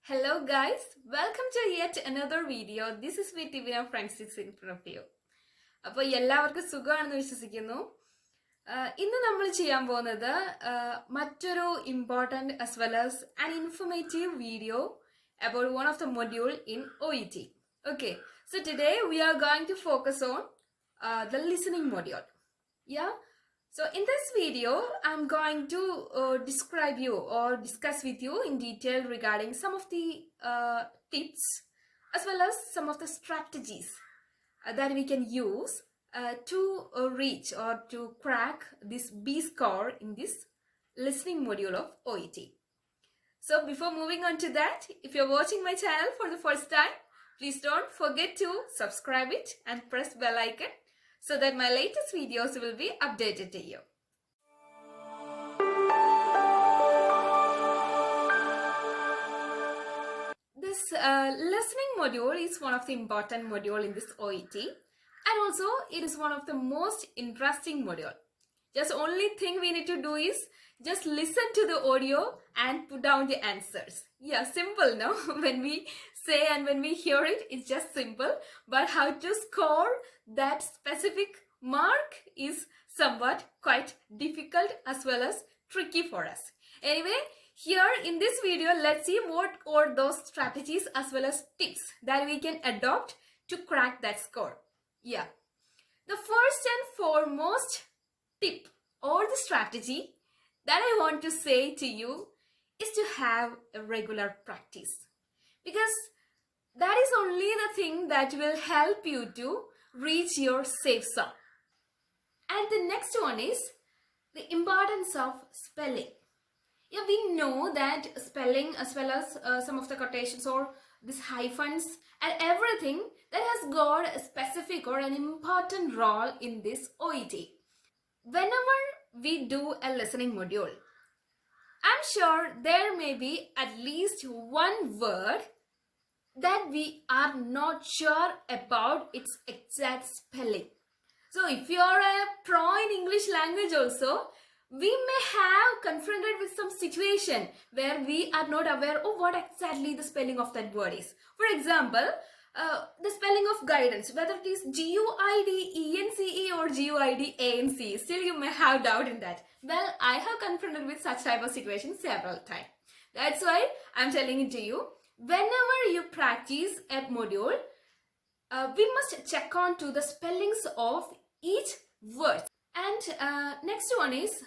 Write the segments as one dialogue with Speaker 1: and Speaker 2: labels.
Speaker 1: Hello guys, welcome to yet another video. This is with Tivina Francis in front of you. അപ്പോൾ എല്ലാവർക്കും സുഖമാണെന്ന് വിശ്വസിക്കുന്നു. ഇന്ന് നമ്മൾ ചെയ്യാൻ പോകുന്നത് മറ്റൊരു important as well as an informative video about one of the module in OET. Okay, so today we are going to focus on the listening module. Yeah. So in this video, I'm going to describe you or discuss with you in detail regarding some of the tips as well as some of the strategies that we can use to reach or to crack this B score in this listening module of OET. So before moving on to that, if you're watching my channel for the first time, please don't forget to subscribe it and press bell icon so that my latest videos will be updated to you. This listening module is one of the important module in this OET, and also it is one of the most interesting module. Just only thing we need to do is just listen to the audio and put down the answers. Yeah, simple, no? When we say and when we hear it, it's just simple. But how to score that specific mark is somewhat quite difficult as well as tricky for us. Anyway, here in this video, let's see what are those strategies as well as tips that we can adopt to crack that score. Yeah. The first and foremost tip or the strategy that I want to say to you is to have a regular practice, because that is only the thing that will help you to reach your safe zone. And the next one is the importance of spelling. Yeah, we know that spelling as well as some of the quotations or these hyphens and everything that has got a specific or an important role in this OET. Whenever we do a listening module, I'm sure there may be at least one word that we are not sure about its exact spelling. So if you are a pro in English language also, we may have confronted with some situation where we are not aware of what exactly the spelling of that word is. For example, the spelling of guidance, whether it is Guidence or Guidance, still you may have doubt in that. Well, I have confronted with such type of situations several times. That's why I'm telling it to you. Whenever you practice a module, we must check on to the spellings of each word. And next one is,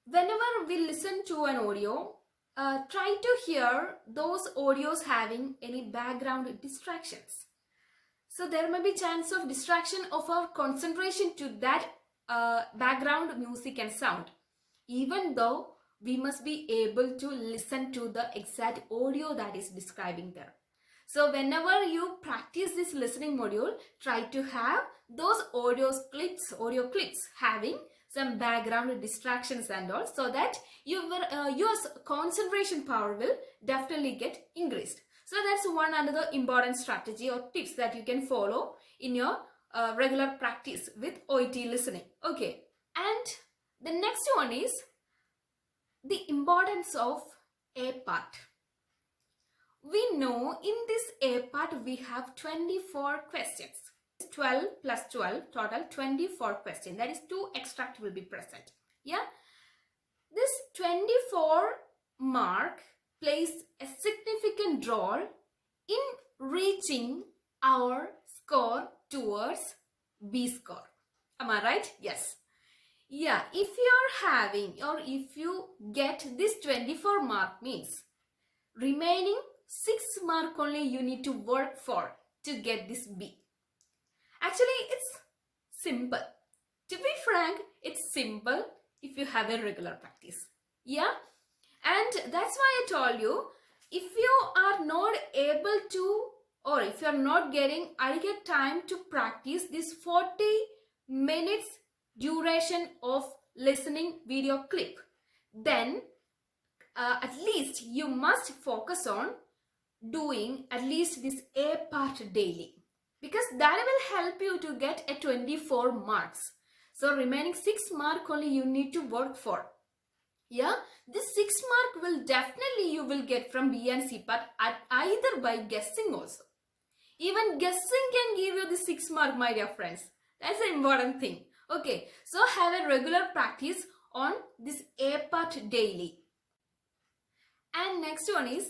Speaker 1: whenever we listen to an audio, try to hear those audios having any background distractions. So there may be chance of distraction of our concentration to that background music and sound, even though we must be able to listen to the exact audio that is describing there. So whenever you practice this listening module, try to have those audio clips having some background distractions and all, so that your concentration power will definitely get increased. So that's one another important strategy or tips that you can follow in your regular practice with OET listening. Okay, and the next one is the importance of A part. We know in this A part we have 24 questions. 12 plus 12, total 24 questions. That is 2 extract will be present. Yeah. This 24 mark plays a significant role in reaching our score towards B score. Am I right? Yes. Yeah. If you are having or if you get this 24 mark means remaining 6 mark only you need to work for to get this B. Actually, it's simple. To be frank, it's simple if you have a regular practice. Yeah? And that's why I told you, if you are not able to, or if you are not getting adequate time to practice this 40 minutes duration of listening video clip, then at least you must focus on doing at least this A part daily, because that will help you to get a 24 marks. So remaining 6 mark only you need to work for. Yeah, this 6 mark will definitely you will get from B and C part at either by guessing also. Even guessing can give you the 6 mark, my dear friends. That's an important thing. Okay, so have a regular practice on this A part daily. And next one is,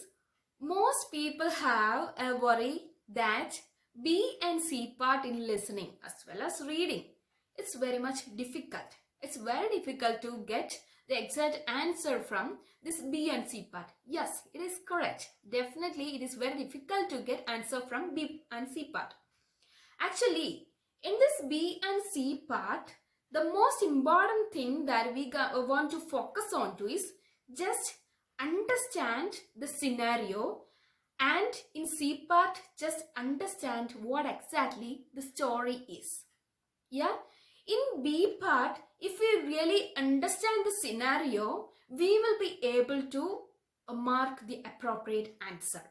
Speaker 1: most people have a worry that B and C part in listening as well as reading. It's very much difficult. It's very difficult to get the exact answer from this B and C part. Yes, it is correct. Definitely it is very difficult to get answer from B and C part. Actually, in this B and C part, the most important thing that we want to focus on to is just understand the scenario, and in C part just understand what exactly the story is. Yeah, in B part, if we really understand the scenario, we will be able to mark the appropriate answer.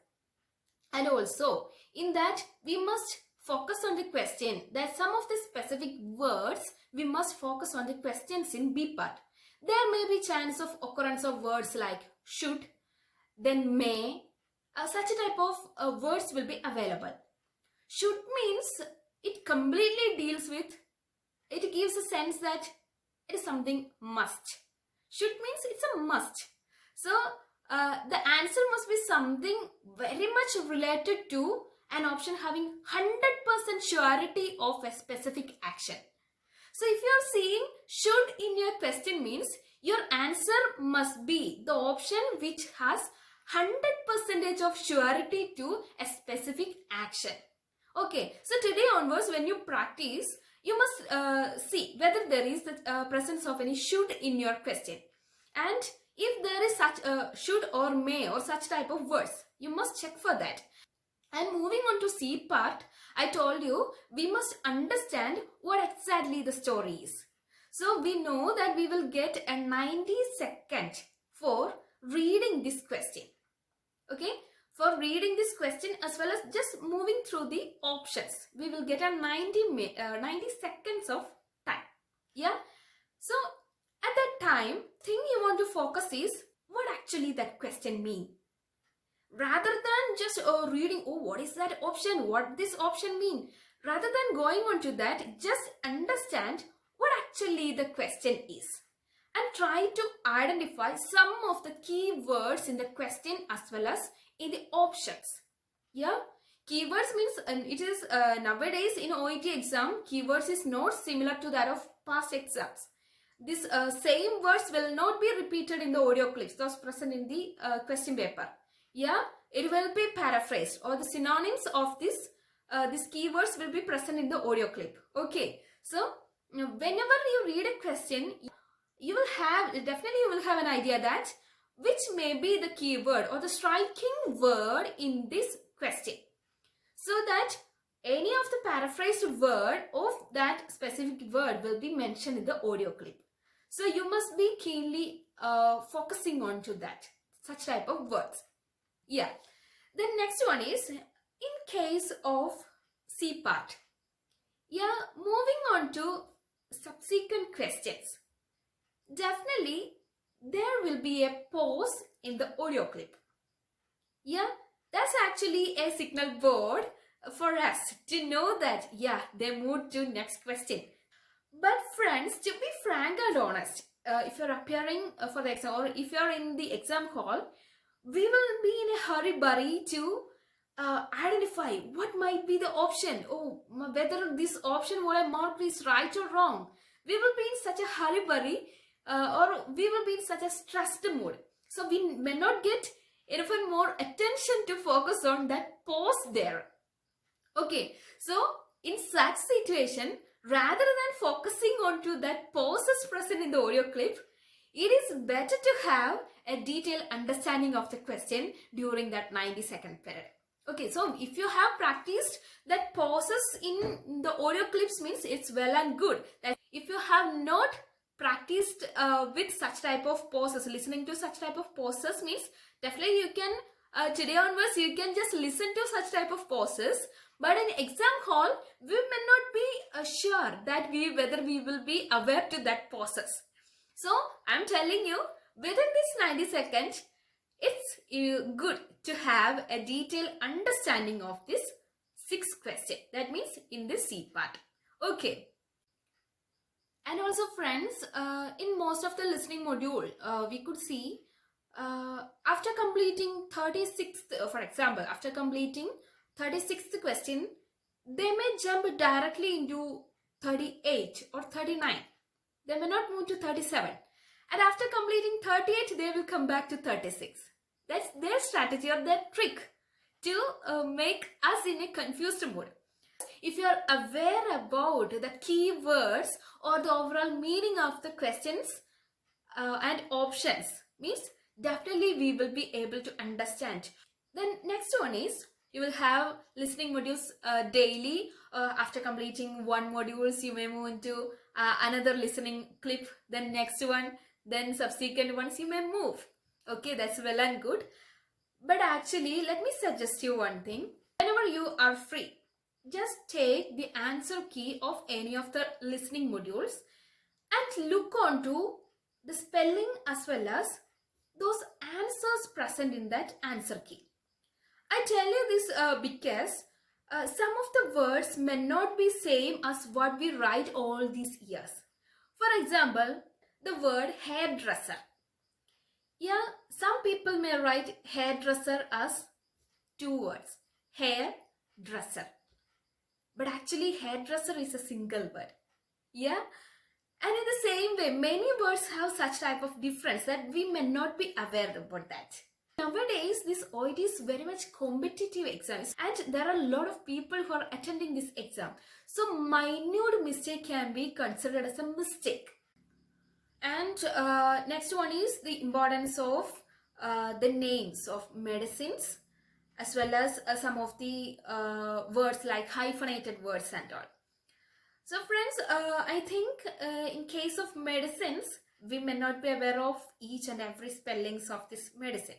Speaker 1: And also in that we must focus on the question, that some of the specific words we must focus on the questions in B part. There may be chance of occurrence of words like should, then may, such a type of words will be available. Should means it completely deals with, it gives a sense that it is something must. Should means it's a must. So the answer must be something very much related to an option having 100% surety of a specific action. So if you are seeing should in your question means your answer must be the option which has 100% of surety to a specific action. Okay, so today onwards when you practice, you must see whether there is the presence of any should in your question. And if there is such a should or may or such type of words, you must check for that. And moving on to C part, I told you we must understand what exactly the story is. So we know that we will get a 90 seconds for reading this question. Okay, for reading this question as well as just moving through the options, we will get a 90 seconds of time. Yeah, so at that time, thing you want to focus is what actually that question mean. Rather than just reading, oh, what is that option? What this option mean? Rather than going on to that, just understand what actually the question is. And try to identify some of the key words in the question as well as in the options. Yeah, keywords means it is nowadays in OET exam, keywords is not similar to that of past exams. This same words will not be repeated in the audio clips those present in the question paper. Yeah, it will be paraphrased, or the synonyms of this these keywords will be present in the audio clip. Okay, so whenever you read a question, you will have an idea that which may be the keyword or the striking word in this question, so that any of the paraphrased word of that specific word will be mentioned in the audio clip. So you must be keenly focusing on to that such type of words. Yeah. The next one is in case of C part. Yeah, moving on to subsequent questions. Definitely there will be a pause in the audio clip. Yeah, that's actually a signal board for us to know that, yeah, they moved to next question. But friends, to be frank and honest, if you're appearing for the exam or if you're in the exam hall, we will be in a hurry to identify what might be the option. Oh, whether this option what I marked is right or wrong. We will be in such a hurry or we will be in such a stressed mood. So we may not get enough and more attention to focus on that pause there. Okay, so in such situation, rather than focusing on to that pauses present in the audio clip, it is better to have a detailed understanding of the question during that 90-second period. Okay, so if you have practiced that pauses in the audio clips means it's well and good. That if you have not practiced with such type of pauses, listening to such type of pauses means definitely you can today onwards you can just listen to such type of pauses. But in exam hall, we may not be sure that whether we will be aware to that pauses. So I'm telling you, within this 90 seconds, it's good to have a detailed understanding of this 6th question. That means in this C part. Okay. And also friends, in most of the listening module, we could see after completing 36th, for example, after completing 36th question, they may jump directly into 38 or 39. They may not move to 37. And after completing 38, they will come back to 36. That's their strategy or their trick to make us in a confused mood. If you are aware about the keywords or the overall meaning of the questions and options, means definitely we will be able to understand. Then next one is you will have listening modules daily. After completing one modules, you may move into another listening clip, then next one, then subsequent ones you may move. Okay, that's well and good. But actually, let me suggest you one thing. Whenever you are free, just take the answer key of any of the listening modules and look onto the spelling as well as those answers present in that answer key. I tell you this because some of the words may not be same as what we write all these years. For example, the word hairdresser. Yeah, some people may write hairdresser as 2 words. Hairdresser. But actually hairdresser is a single word. Yeah. And in the same way, many words have such type of difference that we may not be aware about that. Nowadays, this OET is very much competitive exams and there are a lot of people who are attending this exam. So minute mistake can be considered as a mistake. And next one is the importance of the names of medicines as well as some of the words like hyphenated words and all. So friends, I think in case of medicines, we may not be aware of each and every spellings of this medicine.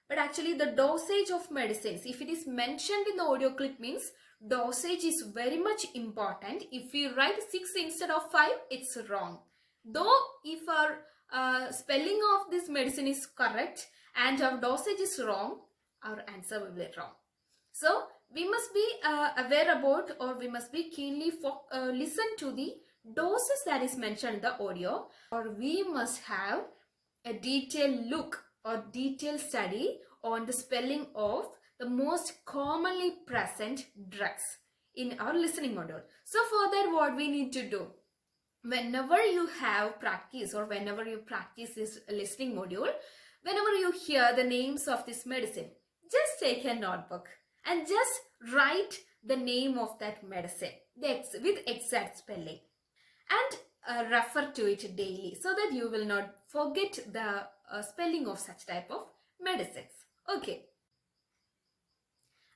Speaker 1: But actually the dosage of medicines, if it is mentioned in the audio clip, means dosage is very much important. If we write 6 instead of 5, it's wrong. Though if our spelling of this medicine is correct and our dosage is wrong, our answer will be wrong. So we must be aware about, or we must be keenly listen to the doses that is mentioned in the audio, or we must have a detailed look or detailed study on the spelling of the most commonly present drugs in our listening module. So for that, what we need to do, whenever you have practice or whenever you practice this listening module, whenever you hear the names of this medicine, just take a notebook and just write the name of that medicine with exact spelling and refer to it daily so that you will not forget the spelling of such type of medicines. Okay.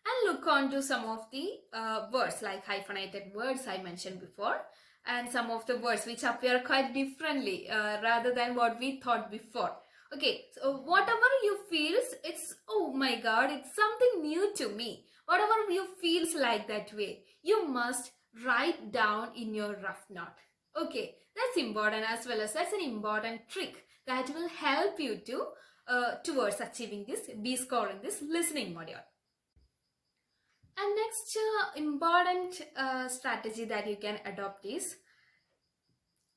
Speaker 1: And look on to some of the words like hyphenated words I mentioned before, and some of the words which appear quite differently rather than what we thought before. Okay, so whatever you feels, it's, oh my god, it's something new to me. Whatever you feels like that way, you must write down in your rough note. Okay, that's important, as well as that's an important trick that will help you to towards achieving this B score in this listening module. And next important strategy that you can adopt is,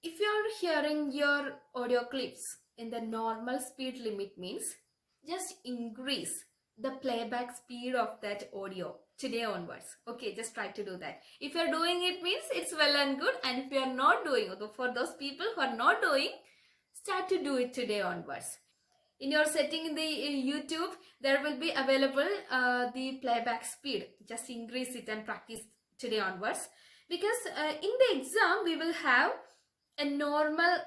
Speaker 1: if you are hearing your audio clips in the normal speed limit, means just increase the playback speed of that audio today onwards. Okay, just try to do that. If you are doing it, means it's well and good, and if you are not doing it, for those people who are not doing, start to do it today onwards. In your setting in the YouTube, there will be available the playback speed. Just increase it and practice today onwards, because in the exam we will have a normal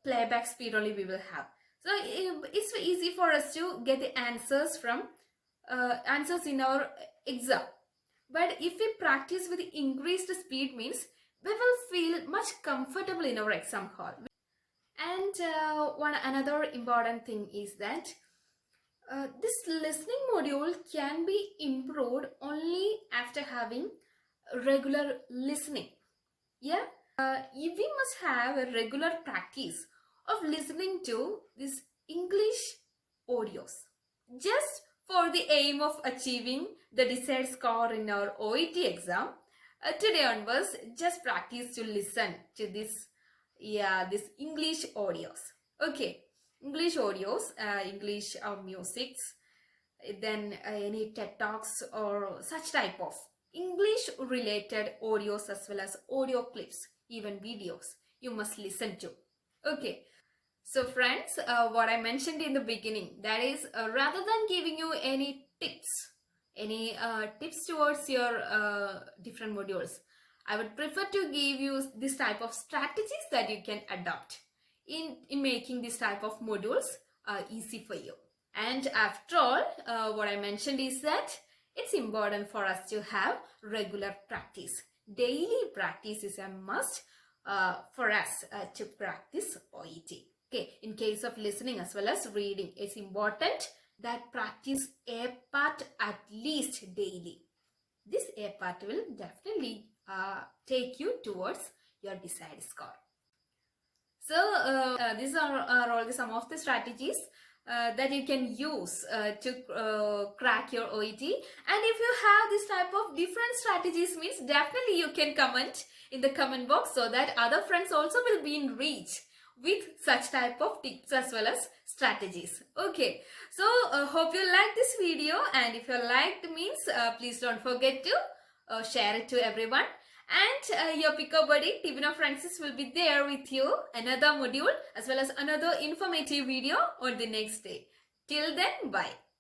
Speaker 1: playback speed only we will have. So it's easy for us to get the answers from answers in our exam. But if we practice with increased speed, means we will feel much comfortable in our exam hall. And another important thing is that this listening module can be improved only after having regular listening. Yeah, we must have a regular practice of listening to this English audios. Just for the aim of achieving the desired score in our OET exam, today onwards, just practice to listen to this English audios. Okay, English audios, English musics, then any TED Talks or such type of English related audios as well as audio clips, even videos you must listen to. Okay, so friends, what I mentioned in the beginning, that is rather than giving you any tips towards your different modules, I would prefer to give you this type of strategies that you can adopt in making this type of modules easy for you. And after all, what I mentioned is that it's important for us to have regular practice. Daily practice is a must for us to practice OET. Okay, in case of listening as well as reading, it's important that practice a part at least daily. This A part will definitely take you towards your desired score. So these are all some of the strategies that you can use to crack your OET. And if you have this type of different strategies, means definitely you can comment in the comment box so that other friends also will be in reach with such type of tips as well as strategies. Okay, so hope you like this video, and if you liked means please don't forget to share it to everyone. And your Pico buddy Tivina Francis will be there with you another module as well as another informative video on the next day. Till then, bye.